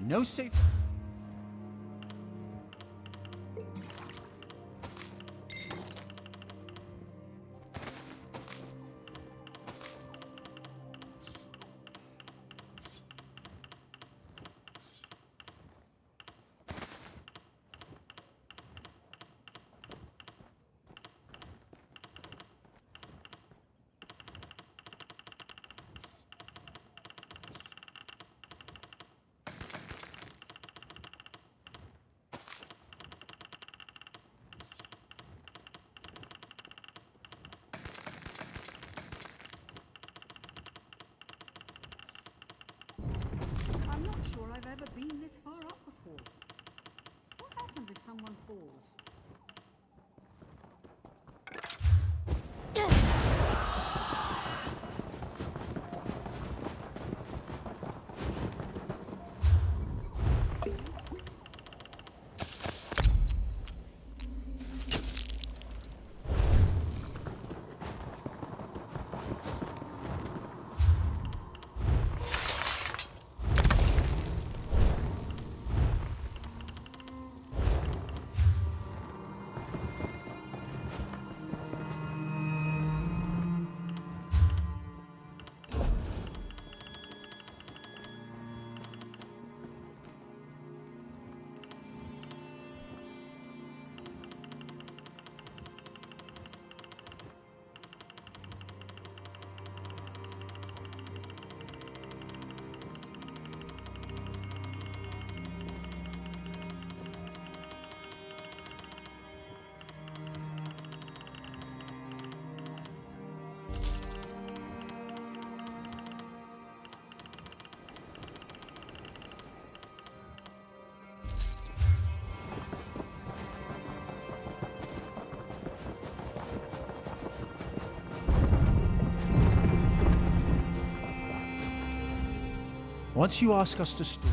no safe. I'm not sure I've ever been this far up before. What happens if someone falls? Once you ask us to store.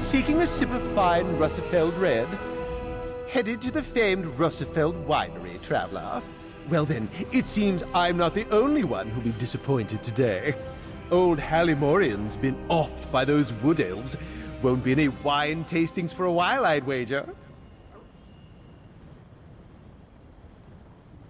seeking a sip of fine Russefeld red? Headed to the famed Russefeld winery, traveler? Well then, it seems I'm not the only one who'll be disappointed today. Old Hallimorian's been offed by those wood elves. Won't be any wine tastings for a while, I'd wager.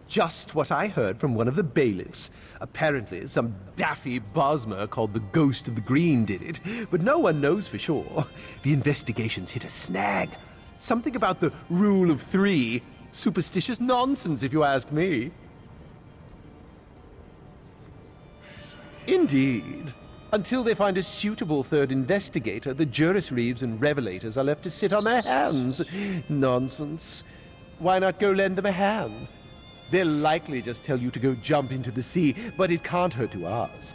Just what I heard from one of the bailiffs. Apparently, some daffy Bosmer called the Ghost of the Green did it, but no one knows for sure. The investigation's hit a snag. Something about the rule of three. Superstitious nonsense, if you ask me. Indeed. Until they find a suitable third investigator, the Jurisreeves and Revelators are left to sit on their hands. Nonsense. Why not go lend them a hand? They'll likely just tell you to go jump into the sea, but it can't hurt to ask.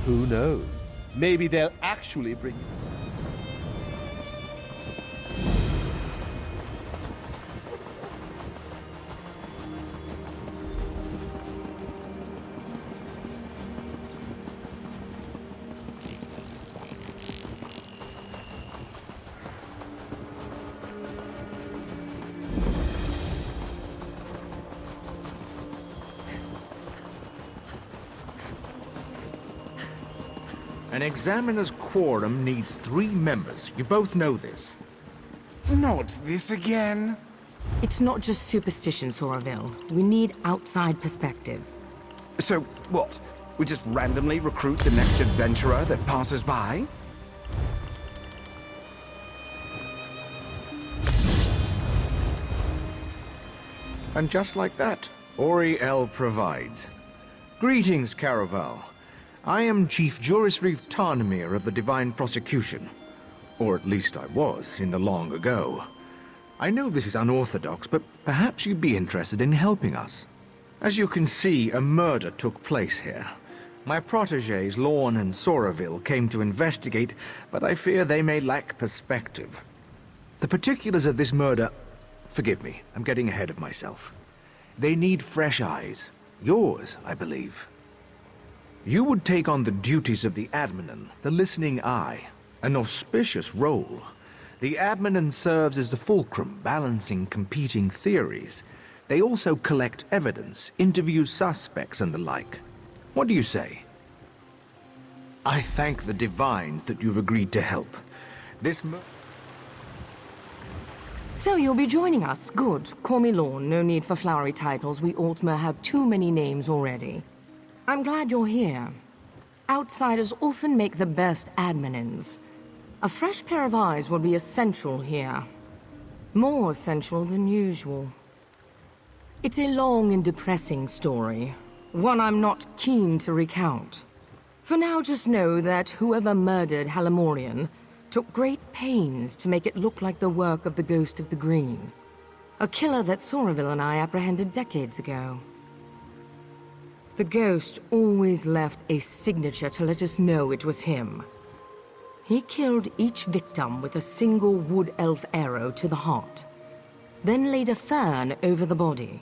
Who knows? Maybe they'll actually bring you... An examiner's quorum needs 3 members. You both know this. Not this again. It's not just superstition, Soraville. We need outside perspective. So, what? We just randomly recruit the next adventurer that passes by? And just like that, Oriel provides. Greetings, Caraval. I am Chief Jurisreeve Tamriel of the Divine Prosecution. Or at least I was, in the long ago. I know this is unorthodox, but perhaps you'd be interested in helping us. As you can see, a murder took place here. My protégés, Lorne and Soraville, came to investigate, but I fear they may lack perspective. The particulars of this murder... Forgive me, I'm getting ahead of myself. They need fresh eyes. Yours, I believe. You would take on the duties of the Adminan, the listening eye. An auspicious role. The Adminan serves as the fulcrum, balancing competing theories. They also collect evidence, interview suspects and the like. What do you say? I thank the Divines that you've agreed to help. So you'll be joining us. Good. Call me Lorne. No need for flowery titles. We Altmer have too many names already. I'm glad you're here. Outsiders often make the best adminins. A fresh pair of eyes will be essential here. More essential than usual. It's a long and depressing story. One I'm not keen to recount. For now, just know that whoever murdered Hallimorian took great pains to make it look like the work of the Ghost of the Green. A killer that Soraville and I apprehended decades ago. The Ghost always left a signature to let us know it was him. He killed each victim with a single wood elf arrow to the heart, then laid a fern over the body.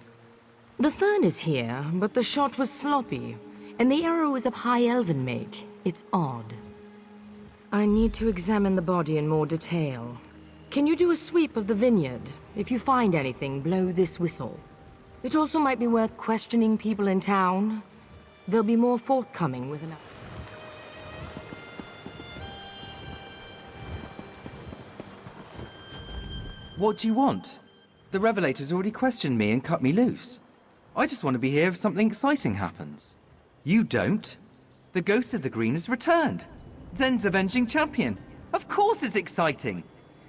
The fern is here, but the shot was sloppy, and the arrow is of high elven make. It's odd. I need to examine the body in more detail. Can you do a sweep of the vineyard? If you find anything, blow this whistle. It also might be worth questioning people in town. There'll be more forthcoming with an... What do you want? The Revelators already questioned me and cut me loose. I just want to be here if something exciting happens. You don't. The Ghost of the Green has returned. Zen's avenging champion. Of course it's exciting.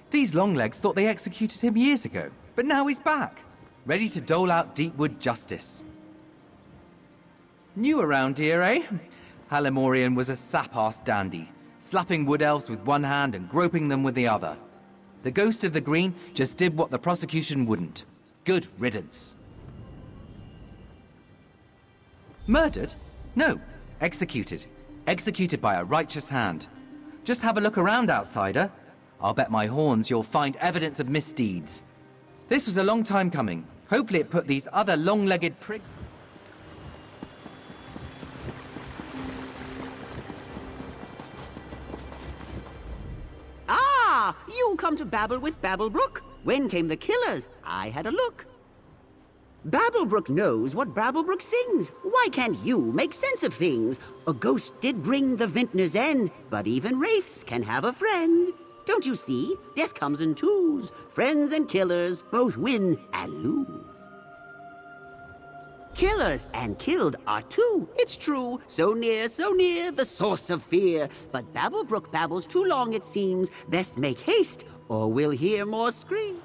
These Longlegs thought they executed him years ago, but now he's back, ready to dole out Deepwood justice. New around here, eh? Hallimorian was a sap-ass dandy, slapping wood elves with one hand and groping them with the other. The Ghost of the Green just did what the prosecution wouldn't. Good riddance. Murdered? No, executed. Executed by a righteous hand. Just have a look around, outsider. I'll bet my horns you'll find evidence of misdeeds. This was a long time coming. Hopefully it put these other long-legged prigs... Ah, you come to babble with Babblebrook? When came the killers? I had a look. Babblebrook knows what Babblebrook sings. Why can't you make sense of things? A ghost did bring the vintner's end, but even wraiths can have a friend. Don't you see? Death comes in twos. Friends and killers both win and lose. Killers and killed are two, it's true. So near, the source of fear. But Babblebrook babbles too long, it seems. Best make haste, or we'll hear more screams.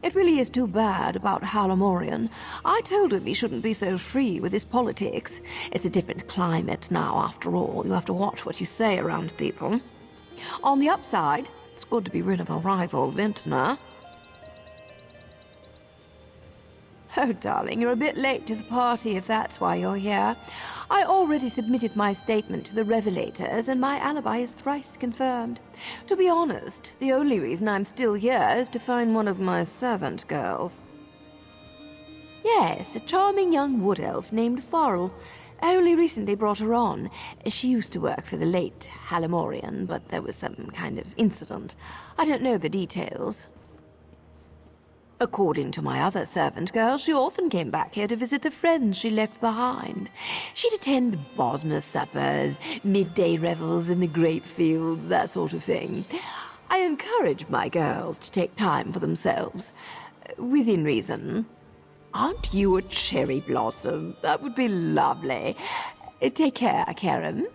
It really is too bad about Halamorian. I told him he shouldn't be so free with his politics. It's a different climate now, after all. You have to watch what you say around people. On the upside, it's good to be rid of a rival vintner. Oh, darling, you're a bit late to the party if that's why you're here. I already submitted my statement to the Revelators, and my alibi is thrice confirmed. To be honest, the only reason I'm still here is to find one of my servant girls. Yes, a charming young wood elf named Farrell. I only recently brought her on. She used to work for the late Halamorian, but there was some kind of incident. I don't know the details. According to my other servant girl, she often came back here to visit the friends she left behind. She'd attend Bosmer suppers, midday revels in the grape fields, that sort of thing. I encourage my girls to take time for themselves, within reason. Aren't you a cherry blossom? That would be lovely. Take care, Karen.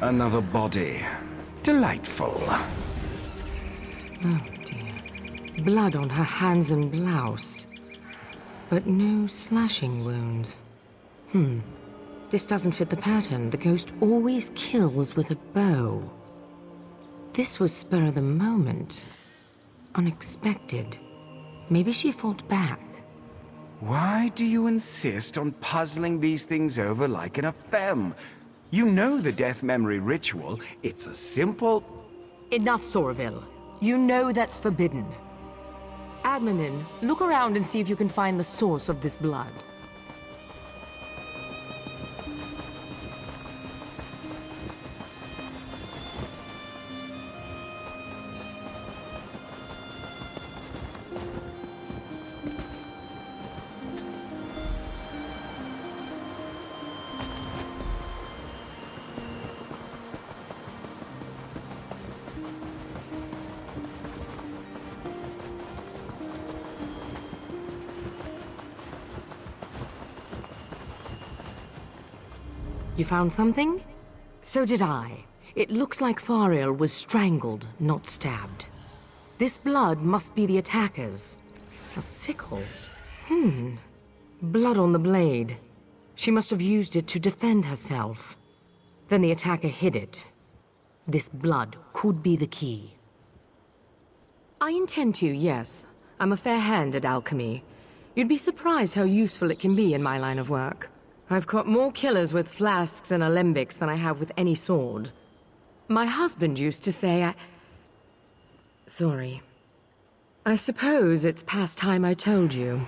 Another body. Delightful. Oh dear. Blood on her hands and blouse. But no slashing wounds. This doesn't fit the pattern. The ghost always kills with a bow. This was spur of the moment. Unexpected. Maybe she fought back. Why do you insist on puzzling these things over like an femme? You know the death memory ritual. It's a simple... Enough, Soraville. You know that's forbidden. Admin, look around and see if you can find the source of this blood. You found something? So did I. It looks like Fariel was strangled, not stabbed. This blood must be the attacker's. A sickle. Blood on the blade. She must have used it to defend herself. Then the attacker hid it. This blood could be the key. I intend to, yes. I'm a fair hand at alchemy. You'd be surprised how useful it can be in my line of work. I've caught more killers with flasks and alembics than I have with any sword. My husband used to say Sorry. I suppose it's past time I told you.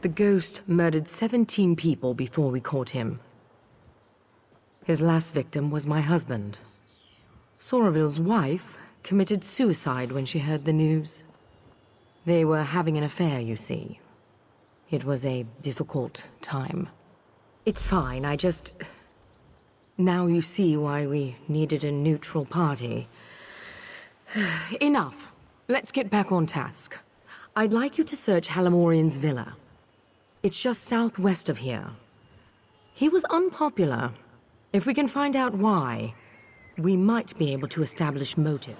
The ghost murdered 17 people before we caught him. His last victim was my husband. Soraville's wife committed suicide when she heard the news. They were having an affair, you see. It was a difficult time. It's fine, Now you see why we needed a neutral party. Enough. Let's get back on task. I'd like you to search Halamorian's villa. It's just southwest of here. He was unpopular. If we can find out why, we might be able to establish motive.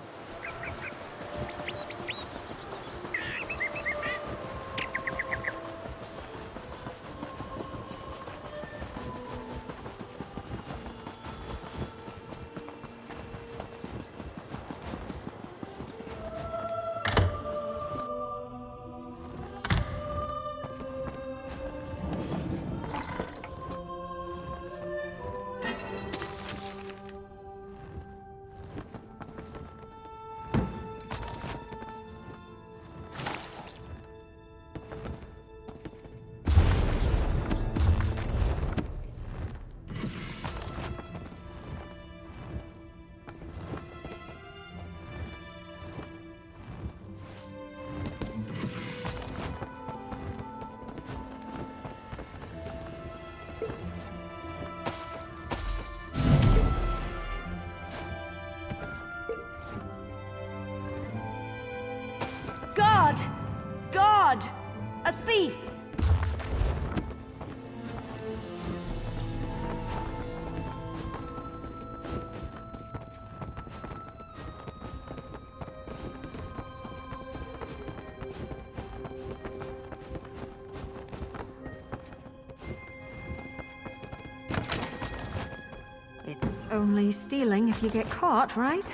Only stealing if you get caught, right?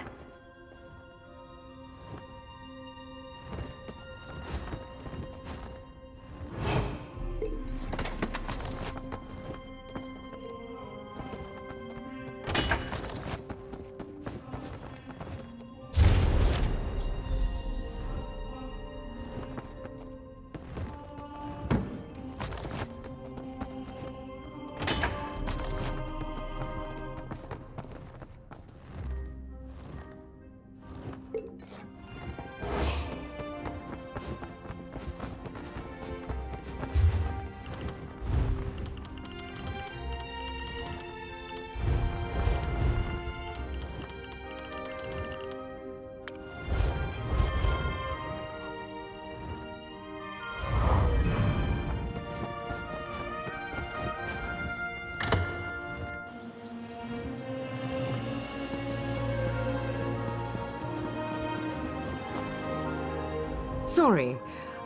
Sorry,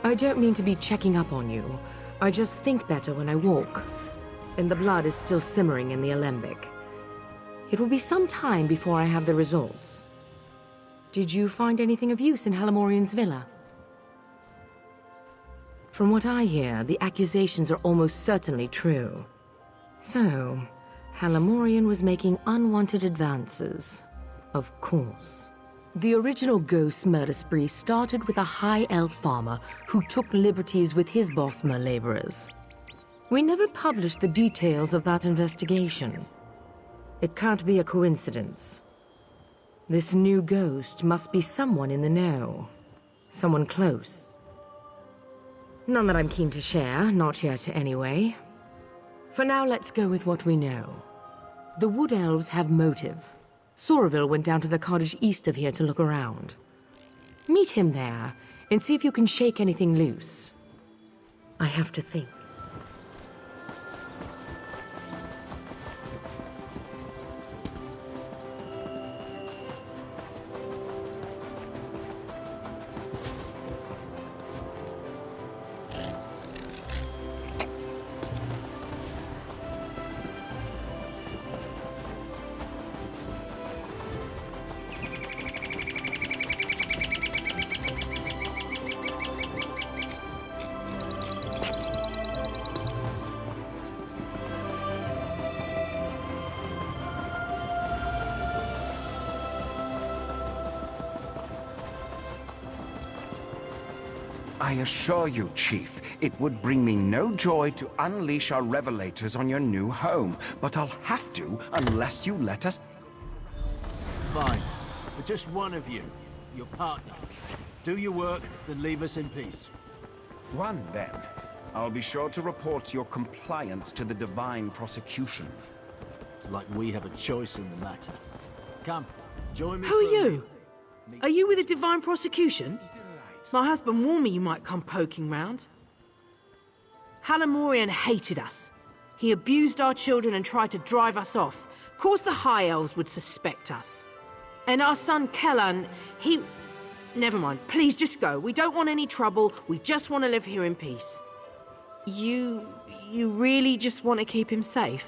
I don't mean to be checking up on you. I just think better when I walk. And the blood is still simmering in the alembic. It will be some time before I have the results. Did you find anything of use in Halamorian's villa? From what I hear, the accusations are almost certainly true. So, Halamorian was making unwanted advances. Of course. The original ghost murder spree started with a high elf farmer who took liberties with his Bosmer laborers. We never published the details of that investigation. It can't be a coincidence. This new ghost must be someone in the know. Someone close. None that I'm keen to share, not yet anyway. For now, let's go with what we know. The Wood Elves have motive. Soraville went down to the cottage east of here to look around. Meet him there, and see if you can shake anything loose. I have to think. I assure you, Chief, it would bring me no joy to unleash our revelators on your new home, but I'll have to unless you let us... Fine. But just one of you, your partner. Do your work, then leave us in peace. One, then. I'll be sure to report your compliance to the Divine Prosecution. Like we have a choice in the matter. Come, join me. Who are you? Are you with the Divine Prosecution? My husband warned me you might come poking round. Halamorian hated us. He abused our children and tried to drive us off. Of course the High Elves would suspect us. And our son Kellan, he... Never mind, please just go. We don't want any trouble. We just want to live here in peace. You really just want to keep him safe?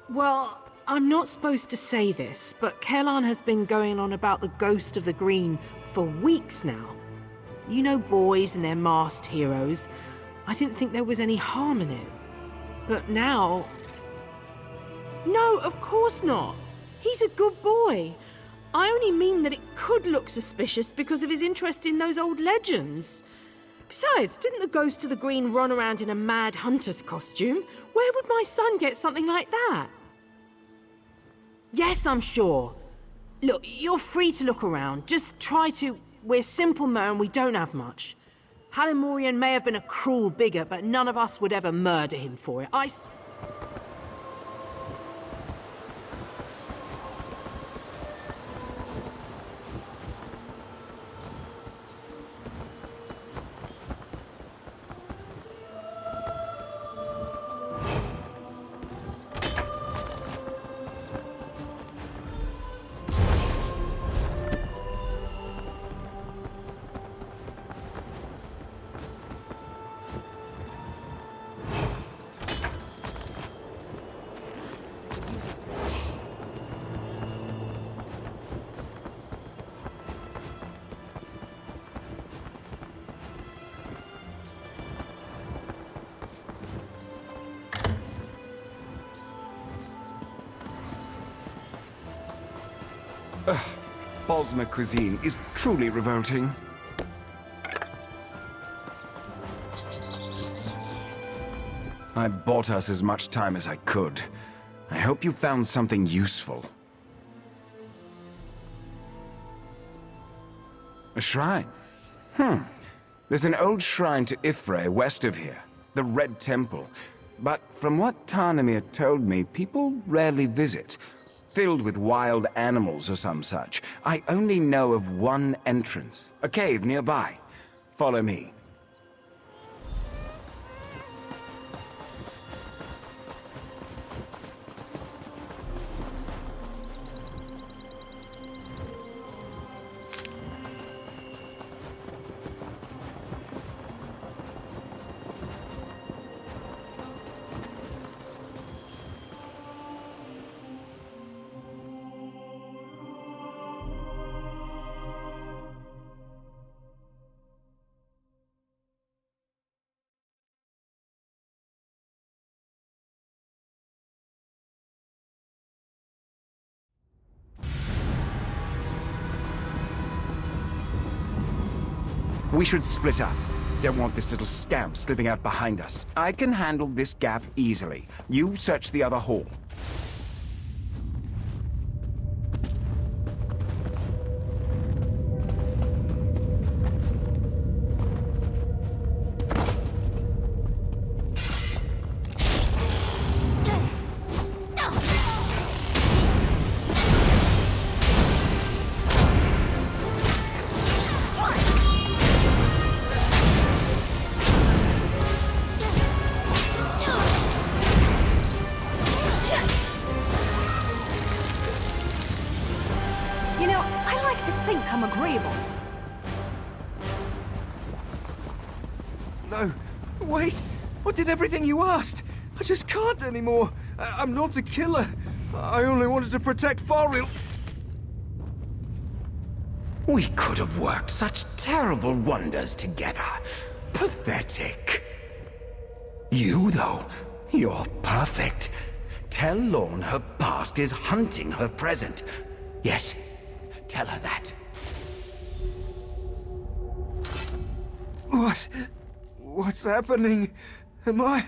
Well, I'm not supposed to say this, but Kellan has been going on about the Ghost of the Green for weeks now. You know boys and their masked heroes. I didn't think there was any harm in it. But now... No, of course not. He's a good boy. I only mean that it could look suspicious because of his interest in those old legends. Besides, didn't the Ghost of the Green run around in a mad hunter's costume? Where would my son get something like that? Yes, I'm sure. Look, you're free to look around. Just try to... We're simple men, we don't have much. Halamorian may have been a cruel bigot, but none of us would ever murder him for it. Bosmer cuisine is truly revolting. I bought us as much time as I could. I hope you found something useful. A shrine? There's an old shrine to Ifre west of here, the Red Temple. But from what Tamriel told me, people rarely visit. Filled with wild animals or some such. I only know of one entrance, a cave nearby. Follow me. We should split up. Don't want this little scamp slipping out behind us. I can handle this gap easily. You search the other hall. You know, I like to think I'm agreeable. No, wait! I did everything you asked! I just can't anymore! I'm not a killer! I only wanted to protect Tamriel. We could have worked such terrible wonders together. Pathetic. You, though, you're perfect. Tell Lorne her past is hunting her present. Yes, tell her that. What's happening? Am I...